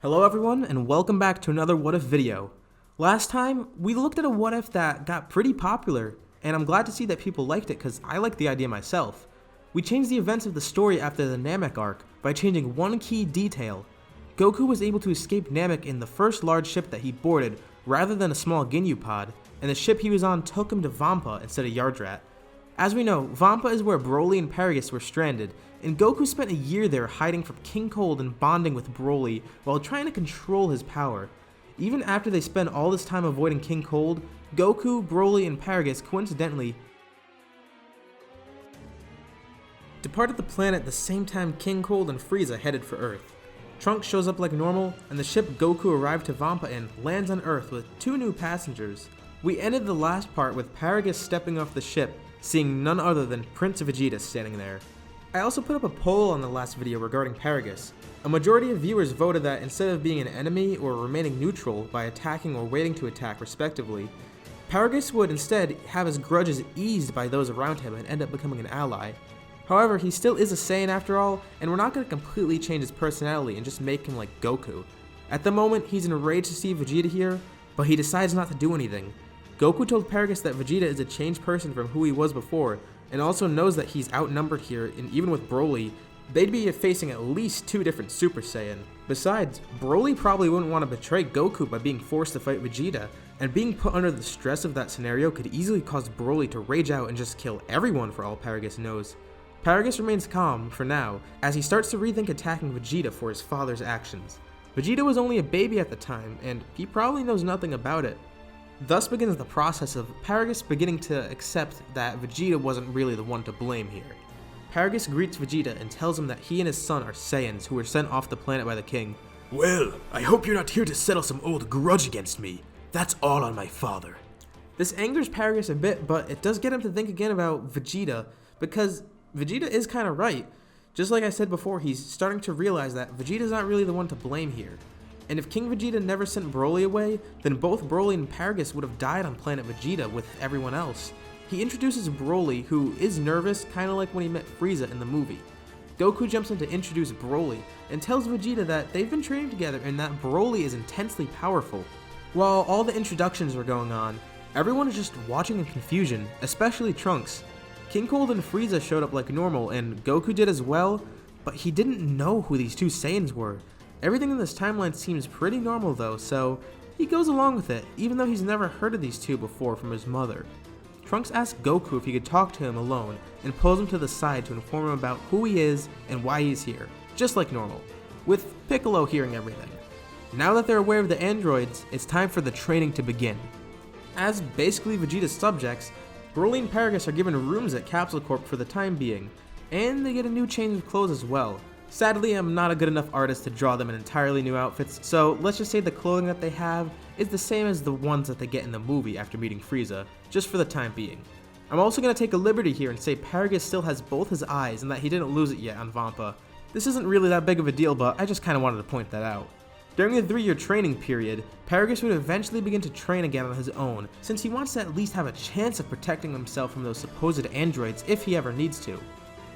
Hello everyone, and welcome back to another What If video. Last time, we looked at a what if that got pretty popular, and I'm glad to see that people liked it because I liked the idea myself. We changed the events of the story after the Namek arc by changing one key detail. Goku was able to escape Namek in the first large ship that he boarded rather than a small Ginyu pod, and the ship he was on took him to Vampa instead of Yardrat. As we know, Vampa is where Broly and Paragus were stranded, and Goku spent a year there hiding from King Cold and bonding with Broly while trying to control his power. Even after they spend all this time avoiding King Cold, Goku, Broly, and Paragus coincidentally departed the planet at the same time King Cold and Frieza headed for Earth. Trunks shows up like normal, and the ship Goku arrived to Vampa in lands on Earth with 2 new passengers. We ended the last part with Paragus stepping off the ship, seeing none other than Prince Vegeta standing there. I also put up a poll on the last video regarding Paragus. A majority of viewers voted that instead of being an enemy or remaining neutral by attacking or waiting to attack respectively, Paragus would instead have his grudges eased by those around him and end up becoming an ally. However, he still is a Saiyan after all, and we're not going to completely change his personality and just make him like Goku. At the moment, he's enraged to see Vegeta here, but he decides not to do anything. Goku told Paragus that Vegeta is a changed person from who he was before, and also knows that he's outnumbered here, and even with Broly, they'd be facing at least 2 different Super Saiyan. Besides, Broly probably wouldn't want to betray Goku by being forced to fight Vegeta, and being put under the stress of that scenario could easily cause Broly to rage out and just kill everyone for all Paragus knows. Paragus remains calm, for now, as he starts to rethink attacking Vegeta for his father's actions. Vegeta was only a baby at the time, and he probably knows nothing about it. Thus begins the process of Paragus beginning to accept that Vegeta wasn't really the one to blame here. Paragus greets Vegeta and tells him that he and his son are Saiyans who were sent off the planet by the king. Well, I hope you're not here to settle some old grudge against me. That's all on my father. This angers Paragus a bit, but it does get him to think again about Vegeta, because Vegeta is kind of right. Just like I said before, he's starting to realize that Vegeta's not really the one to blame here. And if King Vegeta never sent Broly away, then both Broly and Paragus would have died on planet Vegeta with everyone else. He introduces Broly, who is nervous, kind of like when he met Frieza in the movie. Goku jumps in to introduce Broly, and tells Vegeta that they've been training together and that Broly is intensely powerful. While all the introductions were going on, everyone is just watching in confusion, especially Trunks. King Cold and Frieza showed up like normal, and Goku did as well, but he didn't know who these 2 Saiyans were. Everything in this timeline seems pretty normal though, so he goes along with it, even though he's never heard of these 2 before from his mother. Trunks asks Goku if he could talk to him alone, and pulls him to the side to inform him about who he is and why he's here, just like normal, with Piccolo hearing everything. Now that they're aware of the androids, it's time for the training to begin. As basically Vegeta's subjects, Broly and Paragus are given rooms at Capsule Corp for the time being, and they get a new change of clothes as well. Sadly, I'm not a good enough artist to draw them in entirely new outfits, so let's just say the clothing that they have is the same as the ones that they get in the movie after meeting Frieza, just for the time being. I'm also going to take a liberty here and say Paragus still has both his eyes and that he didn't lose it yet on Vampa. This isn't really that big of a deal, but I just kind of wanted to point that out. During the 3-year training period, Paragus would eventually begin to train again on his own, since he wants to at least have a chance of protecting himself from those supposed androids if he ever needs to.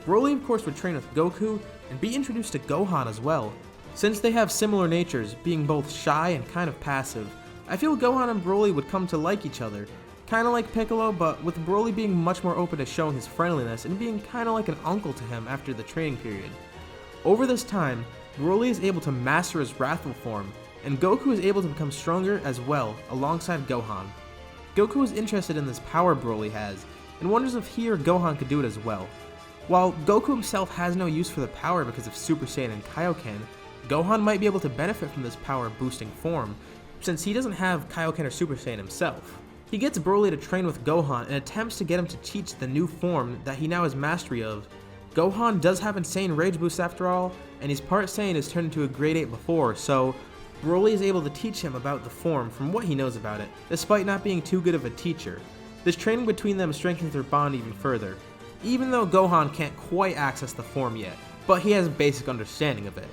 Broly of course would train with Goku, and be introduced to Gohan as well. Since they have similar natures, being both shy and kind of passive, I feel Gohan and Broly would come to like each other, kinda like Piccolo, but with Broly being much more open to showing his friendliness and being kinda like an uncle to him after the training period. Over this time, Broly is able to master his wrathful form, and Goku is able to become stronger as well, alongside Gohan. Goku is interested in this power Broly has, and wonders if he or Gohan could do it as well. While Goku himself has no use for the power because of Super Saiyan and Kaioken, Gohan might be able to benefit from this power boosting form, since he doesn't have Kaioken or Super Saiyan himself. He gets Broly to train with Gohan and attempts to get him to teach the new form that he now has mastery of. Gohan does have insane rage boost after all, and he's part Saiyan is turned into a grade 8 before, so Broly is able to teach him about the form from what he knows about it, despite not being too good of a teacher. This training between them strengthens their bond even further, even though Gohan can't quite access the form yet, but he has a basic understanding of it.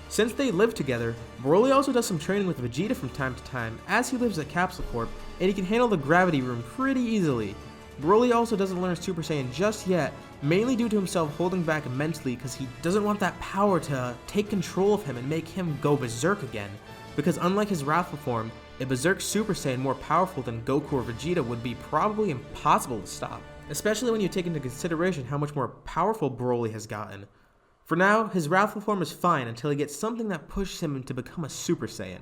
Since they live together, Broly also does some training with Vegeta from time to time as he lives at Capsule Corp, and he can handle the gravity room pretty easily. Broly also doesn't learn Super Saiyan just yet, mainly due to himself holding back mentally because he doesn't want that power to take control of him and make him go berserk again. Because unlike his wrathful form, a berserk Super Saiyan more powerful than Goku or Vegeta would be probably impossible to stop, especially when you take into consideration how much more powerful Broly has gotten. For now, his wrathful form is fine until he gets something that pushes him to become a Super Saiyan.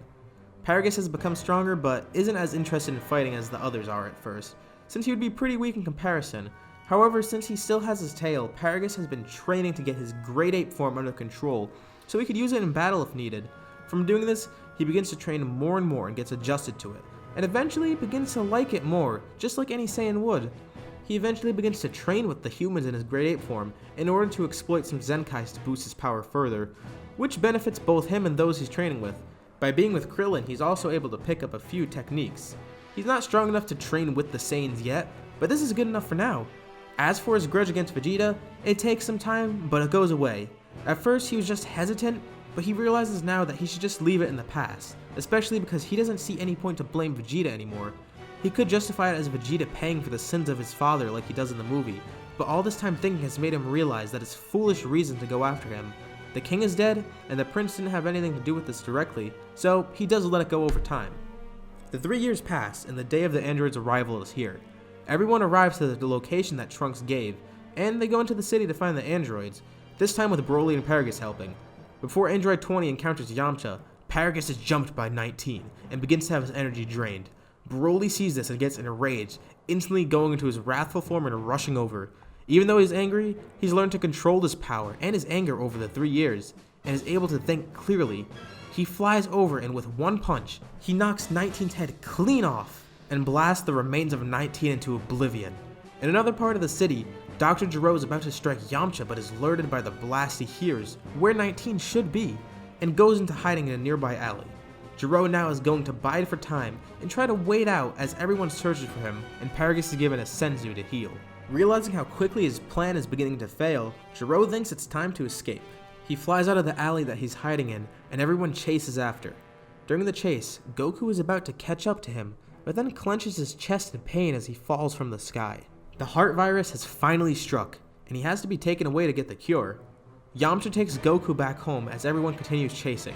Paragus has become stronger but isn't as interested in fighting as the others are at first, since he would be pretty weak in comparison. However, since he still has his tail, Paragus has been training to get his Great Ape form under control, so he could use it in battle if needed. From doing this, he begins to train more and more and gets adjusted to it, and eventually begins to like it more, just like any Saiyan would. He eventually begins to train with the humans in his Great Ape form in order to exploit some Zenkais to boost his power further, which benefits both him and those he's training with. By being with Krillin, he's also able to pick up a few techniques. He's not strong enough to train with the Saiyans yet, but this is good enough for now. As for his grudge against Vegeta, it takes some time, but it goes away. At first he was just hesitant, but he realizes now that he should just leave it in the past, especially because he doesn't see any point to blame Vegeta anymore. He could justify it as Vegeta paying for the sins of his father like he does in the movie, but all this time thinking has made him realize that it's foolish reason to go after him. The king is dead, and the prince didn't have anything to do with this directly, so he does let it go over time. The 3 years pass, and the day of the android's arrival is here. Everyone arrives to the location that Trunks gave, and they go into the city to find the androids, this time with Broly and Paragus helping. Before Android 20 encounters Yamcha, Paragus is jumped by 19, and begins to have his energy drained. Broly sees this and gets in a rage, instantly going into his wrathful form and rushing over. Even though he's angry, he's learned to control his power and his anger over the 3 years, and is able to think clearly. He flies over and with one punch, he knocks 19's head clean off, and blasts the remains of 19 into oblivion. In another part of the city, Dr. Gero is about to strike Yamcha but is alerted by the blast he hears, where 19 should be, and goes into hiding in a nearby alley. Gero now is going to bide for time and try to wait out as everyone searches for him, and Paragus is given a senzu to heal. Realizing how quickly his plan is beginning to fail, Gero thinks it's time to escape. He flies out of the alley that he's hiding in, and everyone chases after. During the chase, Goku is about to catch up to him, but then clenches his chest in pain as he falls from the sky. The heart virus has finally struck, and he has to be taken away to get the cure. Yamcha takes Goku back home as everyone continues chasing.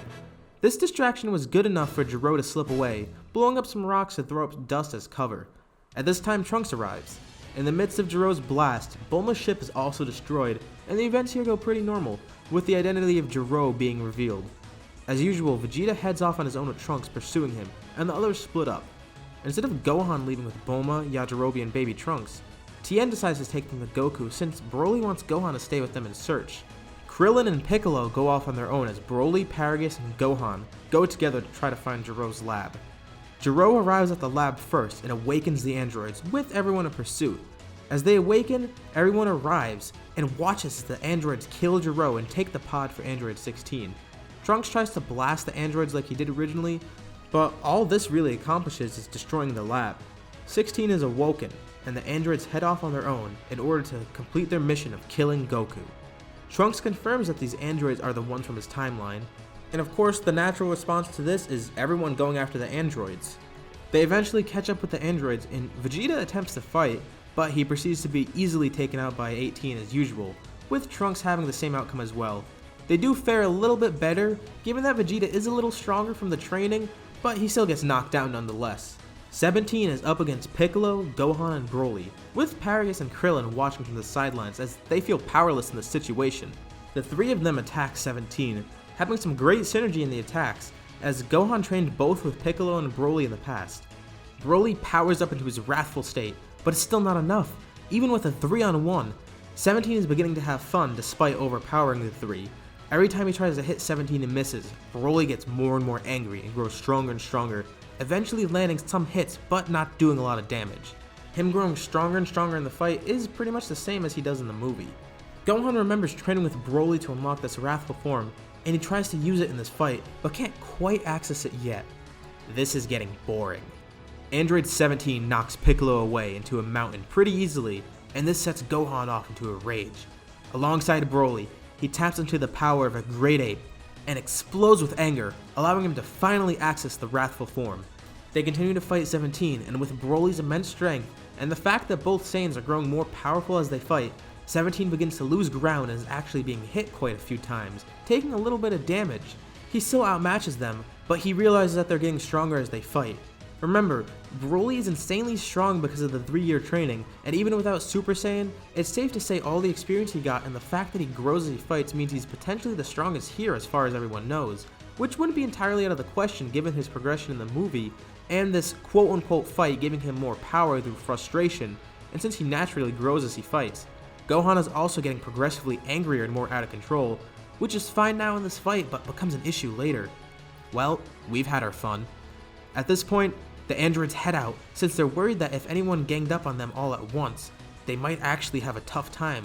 This distraction was good enough for Gero to slip away, blowing up some rocks to throw up dust as cover. At this time, Trunks arrives. In the midst of Gero's blast, Bulma's ship is also destroyed, and the events here go pretty normal, with the identity of Gero being revealed. As usual, Vegeta heads off on his own with Trunks pursuing him, and the others split up. Instead of Gohan leaving with Bulma, Yajirobe, and baby Trunks, Tien decides to take them to Goku since Broly wants Gohan to stay with them in search. Krillin and Piccolo go off on their own as Broly, Paragus, and Gohan go together to try to find Gero's lab. Gero arrives at the lab first and awakens the androids, with everyone in pursuit. As they awaken, everyone arrives and watches as the androids kill Gero and take the pod for Android 16. Trunks tries to blast the androids like he did originally, but all this really accomplishes is destroying the lab. 16 is awoken, and the androids head off on their own in order to complete their mission of killing Goku. Trunks confirms that these androids are the ones from his timeline, and of course the natural response to this is everyone going after the androids. They eventually catch up with the androids and Vegeta attempts to fight, but he proceeds to be easily taken out by 18 as usual, with Trunks having the same outcome as well. They do fare a little bit better, given that Vegeta is a little stronger from the training, but he still gets knocked out nonetheless. 17 is up against Piccolo, Gohan, and Broly, with Paragus and Krillin watching from the sidelines as they feel powerless in the situation. The three of them attack 17, having some great synergy in the attacks, as Gohan trained both with Piccolo and Broly in the past. Broly powers up into his wrathful state, but it's still not enough. Even with a 3-on-1, 17 is beginning to have fun despite overpowering the three. Every time he tries to hit 17 and misses, Broly gets more and more angry and grows stronger and stronger, eventually landing some hits but not doing a lot of damage. Him growing stronger and stronger in the fight is pretty much the same as he does in the movie. Gohan remembers training with Broly to unlock this wrathful form, and he tries to use it in this fight, but can't quite access it yet. This is getting boring. Android 17 knocks Piccolo away into a mountain pretty easily, and this sets Gohan off into a rage. Alongside Broly, he taps into the power of a Great Ape, and explodes with anger, allowing him to finally access the wrathful form. They continue to fight 17, and with Broly's immense strength, and the fact that both Saiyans are growing more powerful as they fight, 17 begins to lose ground and is actually being hit quite a few times, taking a little bit of damage. He still outmatches them, but he realizes that they're getting stronger as they fight. Remember, Broly is insanely strong because of the 3-year training, and even without Super Saiyan, it's safe to say all the experience he got and the fact that he grows as he fights means he's potentially the strongest here as far as everyone knows, which wouldn't be entirely out of the question given his progression in the movie, and this quote-unquote fight giving him more power through frustration, and since he naturally grows as he fights. Gohan is also getting progressively angrier and more out of control, which is fine now in this fight but becomes an issue later. Well, we've had our fun. At this point, the androids head out, since they're worried that if anyone ganged up on them all at once, they might actually have a tough time.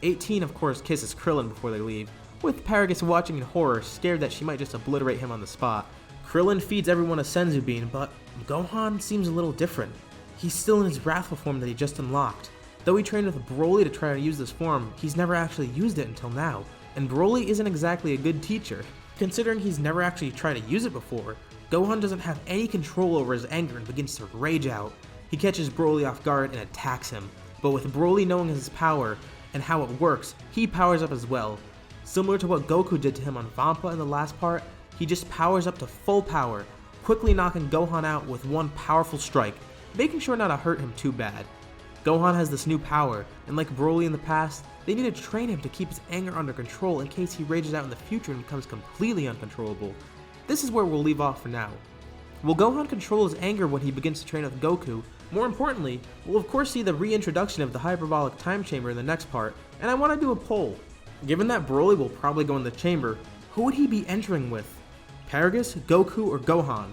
18 of course kisses Krillin before they leave, with Paragus watching in horror, scared that she might just obliterate him on the spot. Krillin feeds everyone a senzu bean, but Gohan seems a little different. He's still in his wrathful form that he just unlocked. Though he trained with Broly to try to use this form, he's never actually used it until now, and Broly isn't exactly a good teacher. Considering he's never actually tried to use it before, Gohan doesn't have any control over his anger and begins to rage out. He catches Broly off guard and attacks him, but with Broly knowing his power and how it works, he powers up as well. Similar to what Goku did to him on Vampa in the last part, he just powers up to full power, quickly knocking Gohan out with one powerful strike, making sure not to hurt him too bad. Gohan has this new power, and like Broly in the past, they need to train him to keep his anger under control in case he rages out in the future and becomes completely uncontrollable. This is where we'll leave off for now. Will Gohan control his anger when he begins to train with Goku? More importantly, we'll of course see the reintroduction of the hyperbolic time chamber in the next part, and I want to do a poll. Given that Broly will probably go in the chamber, who would he be entering with? Paragus, Goku, or Gohan?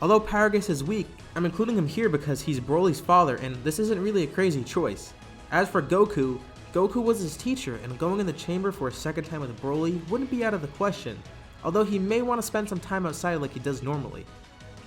Although Paragus is weak, I'm including him here because he's Broly's father and this isn't really a crazy choice. As for Goku, Goku was his teacher and going in the chamber for a second time with Broly wouldn't be out of the question, although he may want to spend some time outside like he does normally.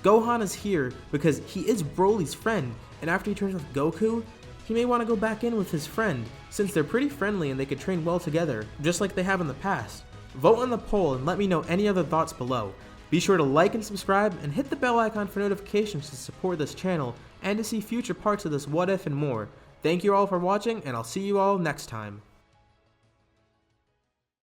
Gohan is here because he is Broly's friend, and after he trains with Goku, he may want to go back in with his friend, since they're pretty friendly and they could train well together, just like they have in the past. Vote on the poll and let me know any other thoughts below. Be sure to like and subscribe and hit the bell icon for notifications to support this channel and to see future parts of this What If and more. Thank you all for watching, and I'll see you all next time.